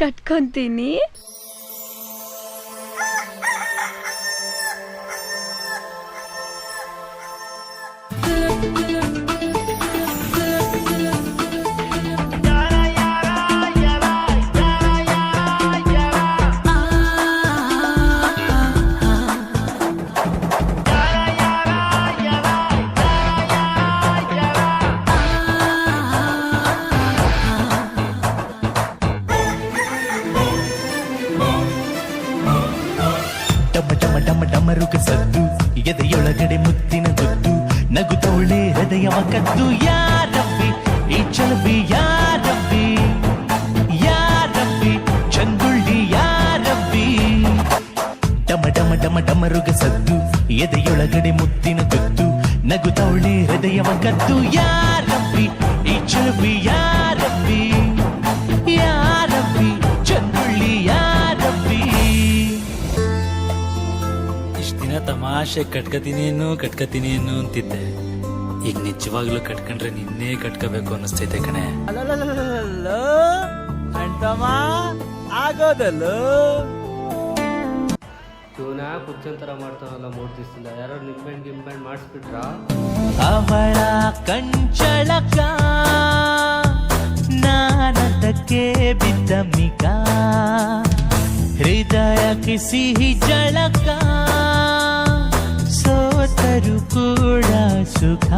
ಕಟ್ಕೊಂತೀನಿ. ಡಮರುಗ ಸದ್ದು ಎದೆಯೊಳಗಡೆ ಮುತ್ತಿನ ಗುದ್ದು ನಗುತ್ತವಳೆ ಹೃದಯವ ಕದ್ದು ಯಾರಬ್ಬಿ ಈ ಚಲಬಿ ಯಾರಬ್ಬಿ ಯಾರಬ್ಬಿ ಚಂದುಳ್ಳಿ ಯಾರಬ್ಬಿ ಡಮ ಡಮ ಡಮ ಡಮರುಗ ಸದ್ದು ಎದೆಯೊಳಗಡೆ ಮುತ್ತಿನ ಗುದ್ದು ನಗುತ್ತವಳೆ ಹೃದಯವ ಕದ್ದು ಯಾರಬ್ಬಿ ಈ ಚಲಬಿ ಯಾರಬ್ಬಿ ಯಾರಬ್ಬಿ ಚಂದುಳ್ಳಿ ಯಾರಬ್ಬಿ. ದಿನ ತಮಾಷೆ ಕಟ್ಕತೀನಿ ಏನು ಅಂತಿದ್ದೆ. ಈಗ ನಿಜವಾಗ್ಲೂ ಕಟ್ಕೊಂಡ್ರೆ ನಿನ್ನೆ ಕಟ್ಕೋಬೇಕು ಅನ್ನಿಸ್ತೈತೆ ಕಣೆ. ಆಗೋದಲ್ಲ ಇವನ ಕುಚ್ಚಂತರ ಮಾಡ್ತಾನಲ್ಲ 3 ದಿವಸದಿಂದ. ಯಾರು ನಿಂಬೆಹಣ್ಣು ಮಾಡಿಸ್ಬಿಟ್ರಾ? ಅವಳ ಕಂಚಳಕ ನಾನದಕ್ಕೆ ಬಿದ್ದ ಮಿಗ ಹೃದಯಕ್ಕೆ ಸಿಹಿ ಜಳಕ ಸೋತರು ಕೂಡ ಸುಖ.